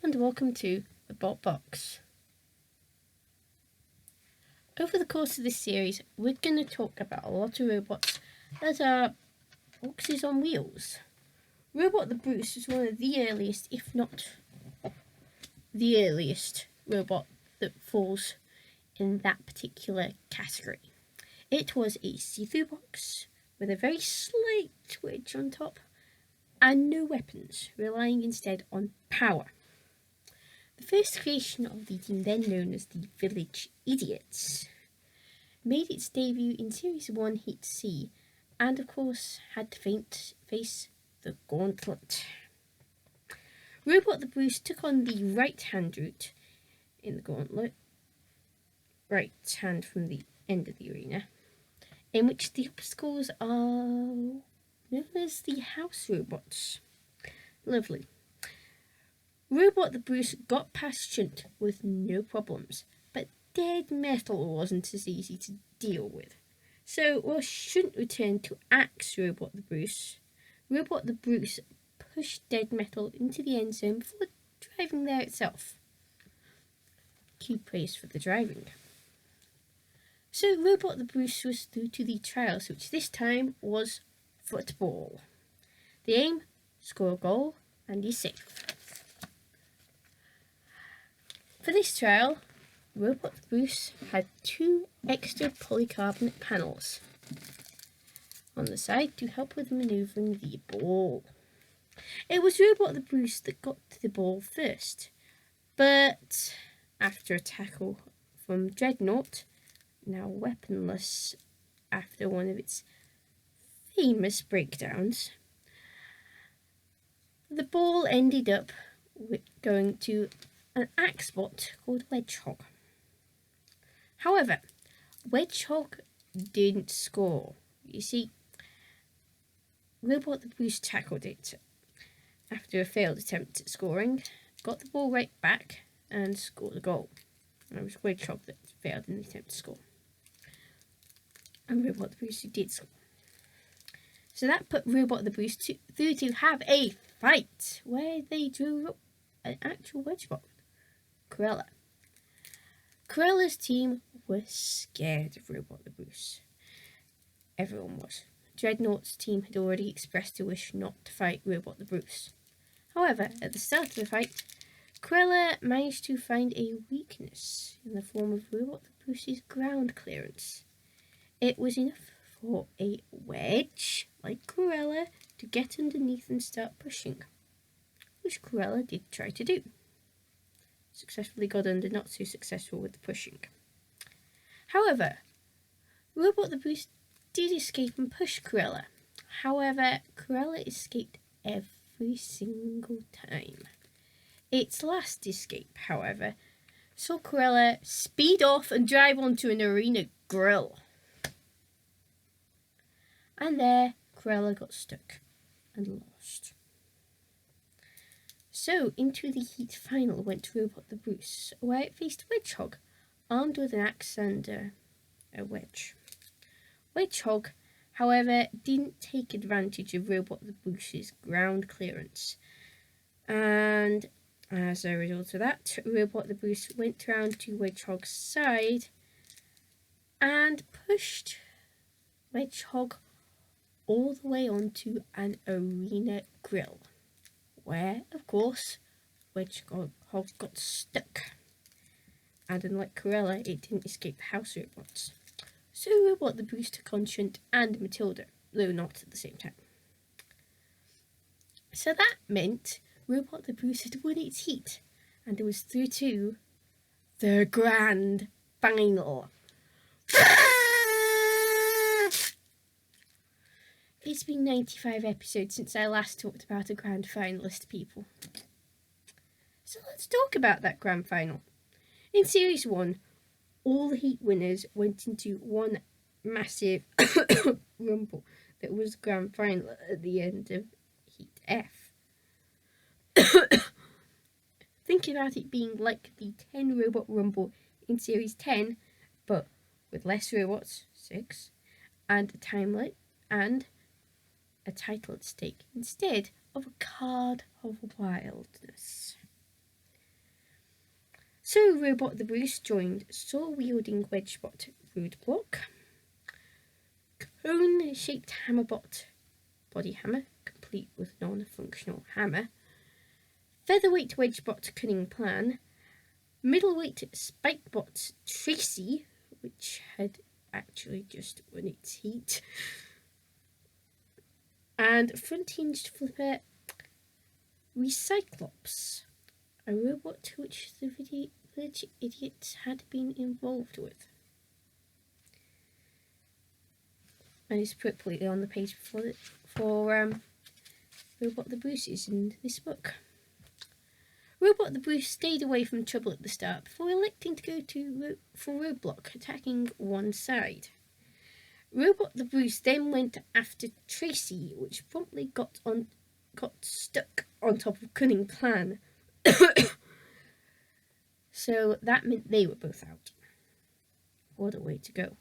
and welcome to the Bot Box. Over the course of this series, we're going to talk about a lot of robots that are boxes on wheels. Robot the Bruce is one of the earliest, if not the earliest, robot that falls in that particular category. It was a see-through box with a very slight wedge on top and no weapons, relying instead on power. The first creation of the team, then known as the Village Idiots, made its debut in Series 1 Heat C, and of course had to face the Gauntlet. Robot the Bruce took on the right-hand route in the Gauntlet, right hand from the end of the arena, in which the obstacles are known as the house robots. Lovely. Robot the Bruce got past Shunt with no problems, but dead metal wasn't as easy to deal with. So while Shunt returned to axe Robot the Bruce pushed dead metal into the end zone before driving there itself. Cue praise for the driving. So Robot the Bruce was through to the trials, which this time was football. The aim, score a goal, and you're safe. For this trial, Robot the Bruce had 2 extra polycarbonate panels on the side to help with manoeuvring the ball. It was Robot the Bruce that got to the ball first, but after a tackle from Dreadnought, now weaponless after one of its famous breakdowns, the ball ended up going to an Axebot called Wedgehog. However, Wedgehog didn't score. You see, Robot the Bruce tackled it after a failed attempt at scoring, got the ball right back and scored a goal. It was Wedgehog that failed in the attempt to score. And Robot the Bruce did score. So that put Robot the Bruce through to have a fight where they drew up an actual Wedgehog. Cruella. Cruella's team was scared of Robot the Bruce. Everyone was. Dreadnought's team had already expressed a wish not to fight Robot the Bruce. However, at the start of the fight, Cruella managed to find a weakness in the form of Robot the Bruce's ground clearance. It was enough for a wedge, like Cruella, to get underneath and start pushing, which Cruella did try to do. Successfully got under, not so successful with the pushing. However, Robot the Bruce did escape and push Cruella. However, Cruella escaped every single time. Its last escape, however, saw Cruella speed off and drive onto an arena grill. And there, Cruella got stuck and lost. So, into the heat final went Robot the Bruce, where it faced Wedgehog, armed with an axe and a wedge. Wedgehog, however, didn't take advantage of Robot the Bruce's ground clearance, and as a result of that, Robot the Bruce went round to Wedgehog's side and pushed Wedgehog all the way onto an arena grill, where, of course, Wedgehog got stuck. And unlike Cruella, it didn't escape the house robots. So Robot the Bruce took on Shunt and Matilda, though not at the same time. So that meant Robot the Bruce had won its heat, and it was through to the grand final. It's been 95 episodes since I last talked about a grand finalist, people. So let's talk about that grand final. In Series 1, all the heat winners went into one massive rumble that was the grand final at the end of Heat F. Think about it being like the 10 robot rumble in Series 10, but with less robots, 6, and a time limit, and a title at stake instead of a card of wildness. So Robot the Bruce joined saw-wielding Wedgebot Roadblock, cone-shaped Hammerbot Body Hammer, complete with non-functional hammer, featherweight Wedgebot Cunning Plan, middleweight Spikebot Tracy, which had actually just won its heat, and front-hinged flipper Recyclops, a robot which the village idiots had been involved with. And it's put completely on the page for Robot the Bruce is in this book. Robot the Bruce stayed away from trouble at the start before electing to go for Roadblock, attacking one side. Robot the Bruce then went after Tracy, which promptly got stuck on top of Cunning Plan. So that meant they were both out. What a way to go.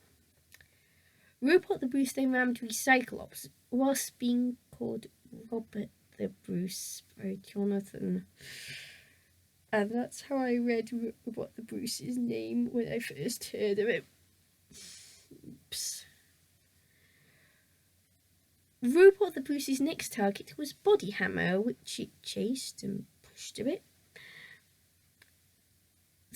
Robot the Bruce then rammed Recyclops whilst being called Robert the Bruce by Jonathan. And that's how I read Robot the Bruce's name when I first heard of it. Oops. Robot the Bruce's next target was Body Hammer, which it chased and pushed a bit.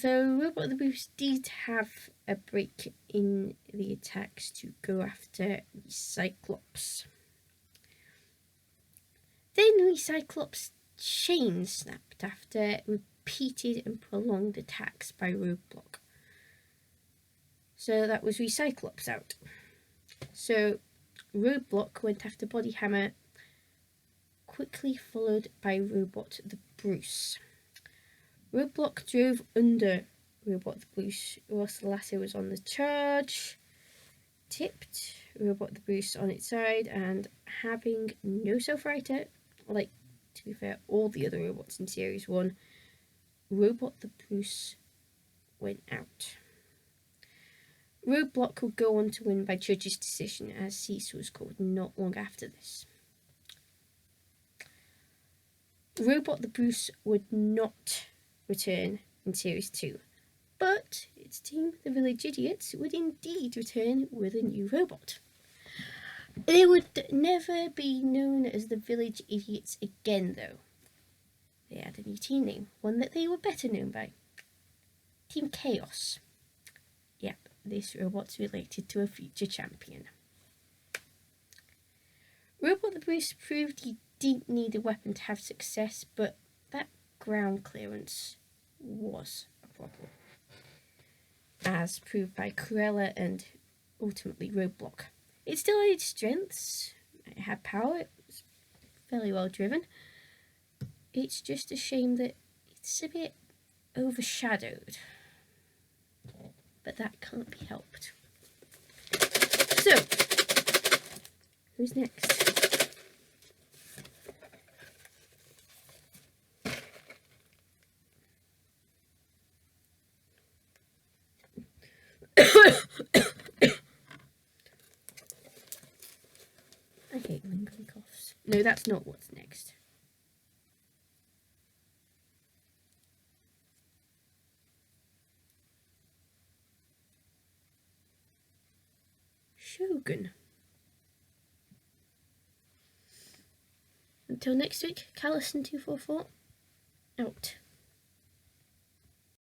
Though Robot the Bruce did have a break in the attacks to go after Recyclops. Then Recyclops' chain snapped after repeated and prolonged attacks by Roadblock. So that was Recyclops out. So Roadblock went after Body Hammer, quickly followed by Robot the Bruce. Roadblock drove under Robot the Bruce whilst the latter was on the charge, tipped Robot the Bruce on its side, and having no self-righter, like, to be fair, all the other robots in Series 1, Robot the Bruce went out. Roadblock would go on to win by judge's decision, as cease was called not long after this. Robot the Bruce would not return in Series 2, but its team, the Village Idiots, would indeed return with a new robot. They would never be known as the Village Idiots again, though. They had a new team name, one that they were better known by. Team Chaos. Yep, this robot's related to a future champion. Robot the Bruce proved he didn't need a weapon to have success, but that ground clearance was a problem, as proved by Cruella and ultimately Roadblock. It still had its strengths, it had power, it was fairly well driven. It's just a shame that it's a bit overshadowed, but that can't be helped. So, who's next? I hate lingering coughs. No, that's not what's next. Shogun. Until next week, Callison244 out.